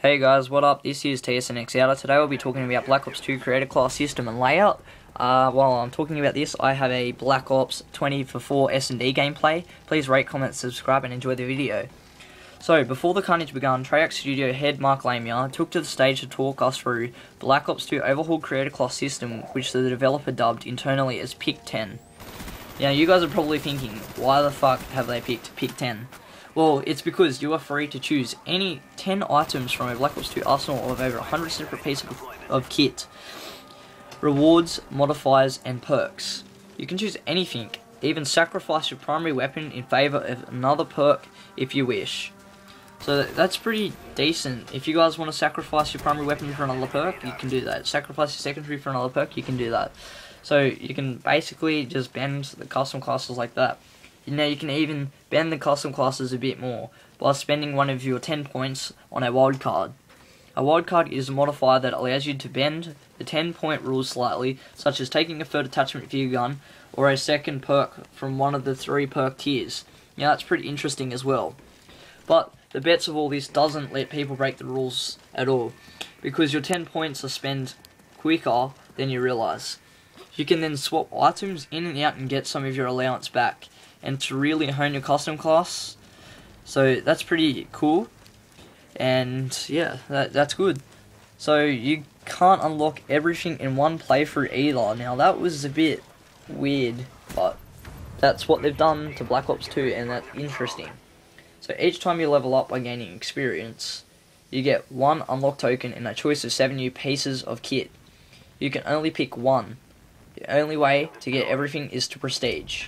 Hey guys, what up? This is TSNX Outer. Today we'll be talking about Black Ops 2 Creator Class System and Layout. While I'm talking about this, I have a Black Ops 20for4 S&D gameplay. Please rate, comment, subscribe and enjoy the video. So, before the carnage began, Treyarch Studio head Mark Lamier took to the stage to talk us through Black Ops 2 overhauled Creator Class System, which the developer dubbed internally as Pick 10. Now, you guys are probably thinking, why the fuck have they picked Pick 10? Well, it's because you are free to choose any 10 items from a Black Ops 2 arsenal of over 100 separate pieces of kit, rewards, modifiers, and perks. You can choose anything, even sacrifice your primary weapon in favour of another perk if you wish. So that's pretty decent. If you guys want to sacrifice your primary weapon for another perk, you can do that. Sacrifice your secondary for another perk, you can do that. So you can basically just bend the custom classes like that. Now you can even bend the custom classes a bit more by spending one of your 10 points on a wildcard. A wildcard is a modifier that allows you to bend the 10-point rules slightly, such as taking a third attachment for your gun, or a second perk from one of the 3 perk tiers. Now that's pretty interesting as well. But the best of all this doesn't let people break the rules at all, because your 10 points are spent quicker than you realise. You can then swap items in and out and get some of your allowance back, and to really hone your custom class. So that's pretty cool, and yeah, that's good. So you can't unlock everything in one playthrough either. Now that was a bit weird, but that's what they've done to Black Ops 2, and that's interesting. So each time you level up by gaining experience, you get 1 unlock token and a choice of 7 new pieces of kit. You can only pick one. The only way to get everything is to prestige.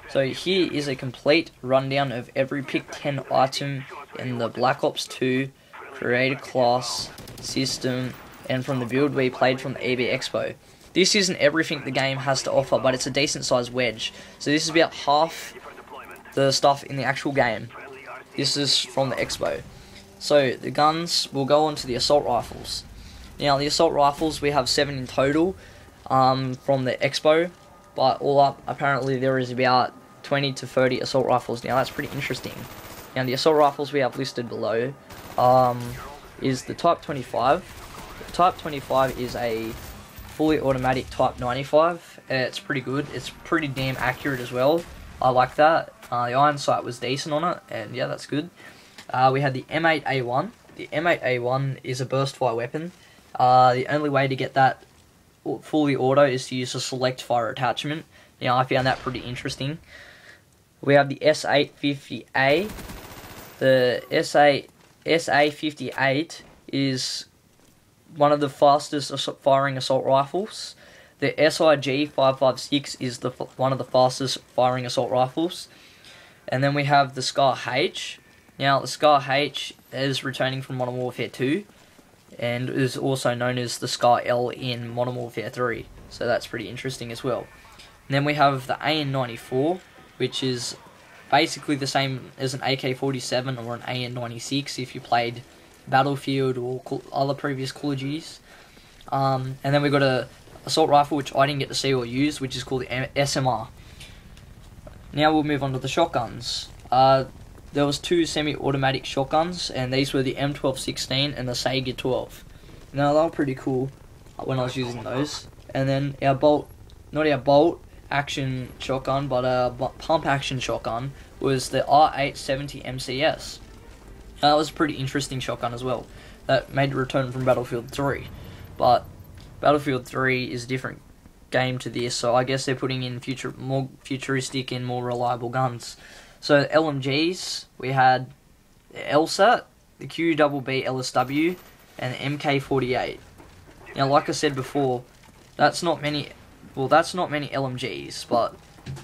So here is a complete rundown of every Pick 10 item in the Black Ops 2 Creator Class System and from the build we played from the EB Expo. This isn't everything the game has to offer, but it's a decent sized wedge. So this is about half the stuff in the actual game. This is from the Expo. So the guns will go on to the assault rifles. Now the assault rifles, we have 7 in total from the Expo, but all up apparently there is about 20 to 30 assault rifles. Now that's pretty interesting. Now the assault rifles we have listed below is the Type 25. The Type 25 is a fully automatic Type 95. It's pretty good. It's pretty damn accurate as well. I like that. The iron sight was decent on it, and yeah, that's good. We had the M8A1. The M8A1 is a burst fire weapon. The only way to get that fully auto is to use a select fire attachment. Now I found that pretty interesting. We have the SA-50A. The SA-58 is one of the fastest firing assault rifles. The SIG-556 is one of the fastest firing assault rifles. And then we have the SCAR-H. Now the SCAR-H is returning from Modern Warfare 2 and is also known as the SCAR-L in Modern Warfare 3. So that's pretty interesting as well. And then we have the AN-94, which is basically the same as an AK-47 or an AN-96 if you played Battlefield or other previous Call of Duties. And then we've got a assault rifle, which I didn't get to see or use, which is called the SMR. Now we'll move on to the shotguns. There was 2 semi-automatic shotguns, and these were the M1216 and the Saiga 12. Now they were pretty cool when I was using those. And then our not our bolt action shotgun, but a pump action shotgun was the R870 MCS. That was a pretty interesting shotgun as well. That made a return from Battlefield 3, but Battlefield 3 is a different game to this, so I guess they're putting in more futuristic and more reliable guns. So LMGs, we had the LSAT, the QBB LSW, and the MK48. Now, like I said before, that's not many LMGs, but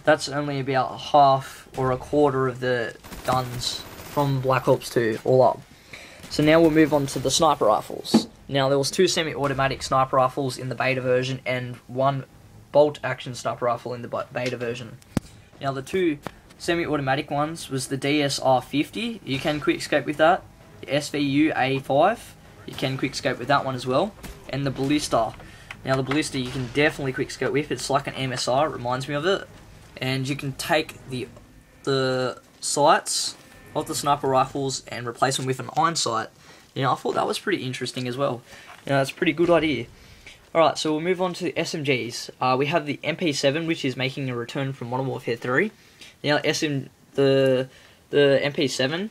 that's only about half or a quarter of the guns from Black Ops 2 all up. So now we'll move on to the sniper rifles. Now there was 2 semi-automatic sniper rifles in the beta version and 1 bolt action sniper rifle in the beta version. Now the 2 semi-automatic ones was the DSR-50, you can quickscope with that, the SVU A5, you can quickscope with that one as well, and the Ballista. Now the Ballista you can definitely quickscope with, it's like an MSR, it reminds me of it, and you can take the sights of the sniper rifles and replace them with an iron sight. You know, I thought that was pretty interesting as well. You know, that's a pretty good idea. Alright, so we'll move on to the SMGs. We have the MP7, which is making a return from Modern Warfare 3. Now, the MP7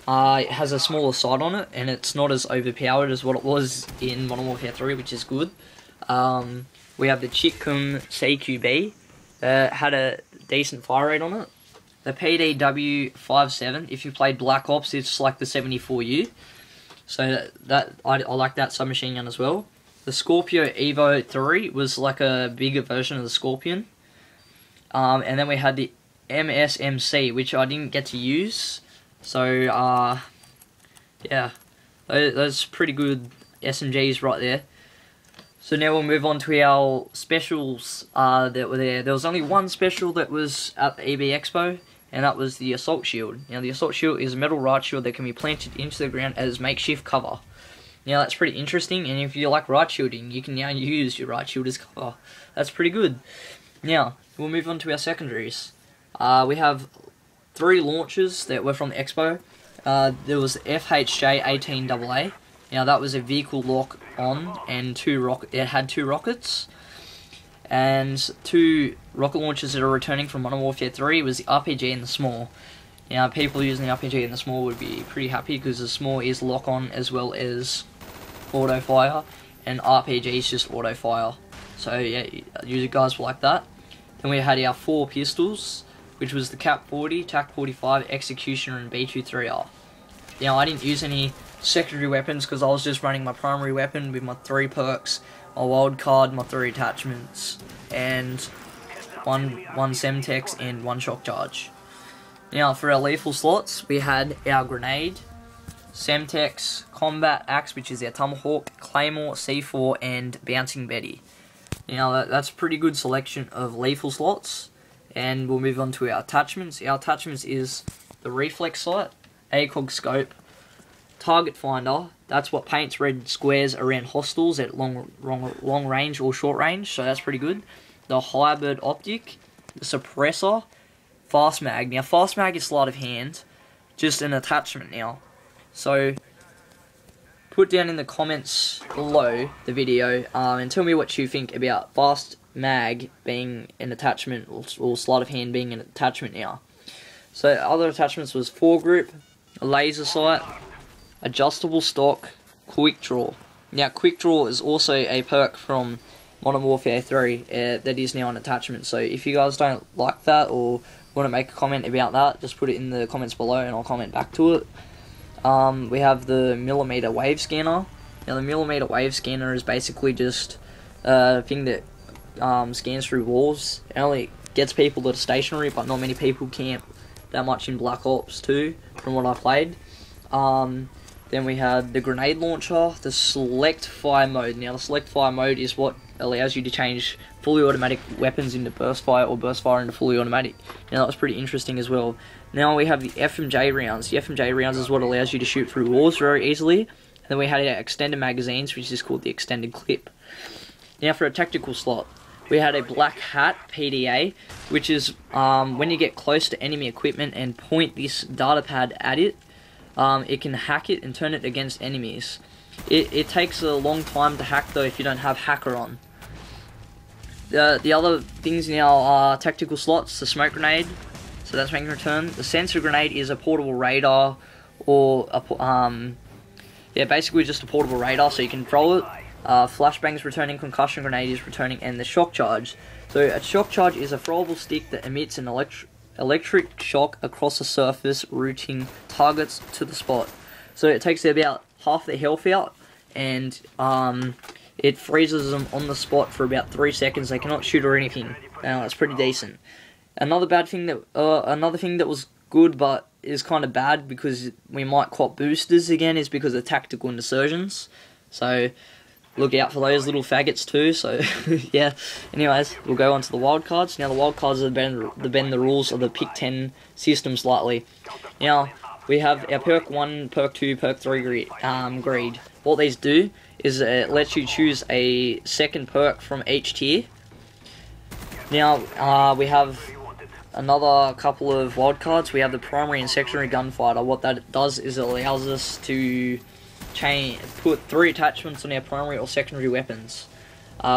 it has a smaller sight on it, and it's not as overpowered as what it was in Modern Warfare 3, which is good. We have the Chickum CQB, had a decent fire rate on it. The PDW57, if you played Black Ops, it's like the 74U. So I like that submachine gun as well. The Scorpio Evo 3 was like a bigger version of the Scorpion. And then we had the MSMC, which I didn't get to use. So, yeah, those pretty good SMGs right there. So now we'll move on to our specials that were there. There was only one special that was at the EB Expo, and that was the Assault Shield. Now, the Assault Shield is a metal riot shield that can be planted into the ground as makeshift cover. Now, that's pretty interesting, and if you like riot shielding, you can now use your riot shield as cover. That's pretty good. Now, we'll move on to our secondaries. We have 3 launchers that were from the Expo. There was FHJ 18AA. Now, that was a vehicle lock on, and it had 2 rockets. And 2 rocket launchers that are returning from Modern Warfare 3 was the RPG and the Small. Now, people using the RPG and the Small would be pretty happy because the Small is lock on as well as auto fire, and RPG is just auto fire. So yeah, you guys will like that. Then we had our 4 pistols, which was the Cap 40, TAC 45, Executioner, and B23R. Now, I didn't use any secondary weapons because I was just running my primary weapon with my 3 perks, my wild card, my 3 attachments, and one Semtex and 1 shock charge. Now, for our lethal slots, we had our grenade, Semtex, Combat Axe, which is our Tomahawk, Claymore, C4, and Bouncing Betty. Now, that's a pretty good selection of lethal slots. And we'll move on to our attachments. Our attachments is the reflex sight, ACOG scope, target finder. That's what paints red squares around hostiles at long range or short range. So that's pretty good. The Hybrid optic, the suppressor, fast mag. Now, fast mag is sleight of hand, just an attachment now. So put down in the comments below the video and tell me what you think about fast mag being an attachment or sleight of hand being an attachment now. So other attachments was foregrip, a laser sight, adjustable stock, quick draw. Now, quick draw is also a perk from Modern Warfare 3 that is now an attachment. So if you guys don't like that or want to make a comment about that, just put it in the comments below and I'll comment back to it. We have the millimeter wave scanner. Now, the millimeter wave scanner is basically just a thing that scans through walls. It only gets people that are stationary, but not many people camp that much in Black Ops 2 from what I played. Then we had the grenade launcher, the select fire mode. Now, the select fire mode is what allows you to change fully automatic weapons into burst fire or burst fire into fully automatic. Now, that was pretty interesting as well. Now we have the FMJ rounds. The FMJ rounds is what allows you to shoot through walls very easily. And then we had our extended magazines, which is called the extended clip. Now, for a tactical slot, we had a black hat PDA, which is when you get close to enemy equipment and point this data pad at it, it can hack it and turn it against enemies. It takes a long time to hack though if you don't have hacker on. The other things now are tactical slots, the smoke grenade, so that's making a return. The sensor grenade is a portable radar, or basically just a portable radar, so you can throw it. Flashbang's returning, concussion grenade is returning, and the shock charge. So a shock charge is a throwable stick that emits an electric shock across the surface, routing targets to the spot. So it takes about half their health out, and it freezes them on the spot for about 3 seconds. They cannot shoot or anything. That's pretty decent. Another thing that was good but is kind of bad because we might cop boosters again is because of tactical insurgents. So look out for those little faggots too. So yeah. Anyways, we'll go on to the wildcards. Now, the wildcards are bend the rules of the pick 10 system slightly. Now, we have our perk 1, perk 2, perk 3 greed. What these do is it lets you choose a second perk from each tier. Now, we have another couple of wildcards. We have the primary and secondary gunfighter. What that does is it allows us to put 3 attachments on our primary or secondary weapons.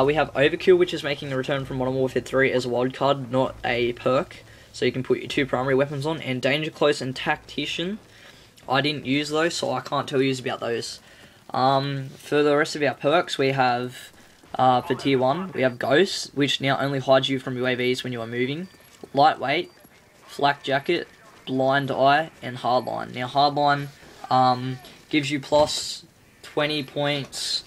We have Overkill, which is making a return from Modern Warfare 3 as a wildcard, not a perk. So you can put your 2 primary weapons on. And Danger Close and Tactician, I didn't use those, so I can't tell you about those. For the rest of our perks, we have, for Tier 1, we have Ghost, which now only hides you from UAVs when you are moving. Lightweight, Flak Jacket, Blind Eye, and Hardline. Now Hardline gives you plus 20 points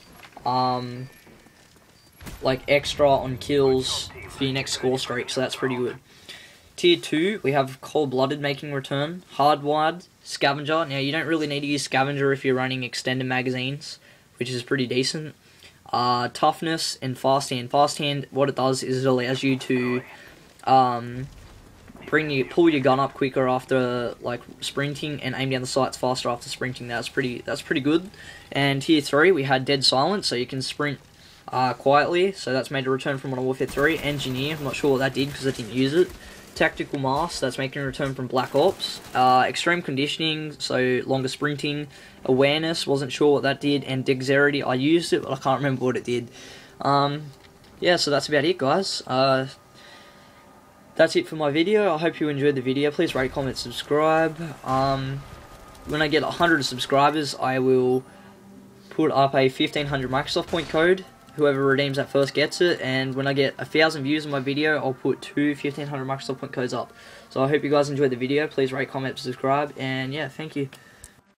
like extra on kills for your next score streak, so that's pretty good. Tier 2, we have Cold Blooded making return, Hardwired, Scavenger. Now you don't really need to use Scavenger if you're running extended magazines, which is pretty decent. Toughness and Fast Hand. Fast Hand, what it does is it allows you to pull your gun up quicker after like sprinting and aim down the sights faster after sprinting. That's pretty good. And Tier 3, we had Dead Silence, so you can sprint quietly. So that's made a return from Modern Warfare 3. Engineer, I'm not sure what that did because I didn't use it. Tactical Mask, that's making a return from Black Ops. Extreme Conditioning, so longer sprinting. Awareness, wasn't sure what that did. And Dexterity, I used it, but I can't remember what it did. Yeah, so that's about it, guys. That's it for my video. I hope you enjoyed the video. Please rate, comment, subscribe. When I get 100 subscribers, I will put up a 1500 Microsoft point code. Whoever redeems that first gets it, and when I get 1,000 views on my video, I'll put 2 1500 Microsoft point codes up. So I hope you guys enjoyed the video. Please rate, comment, subscribe, and yeah, thank you.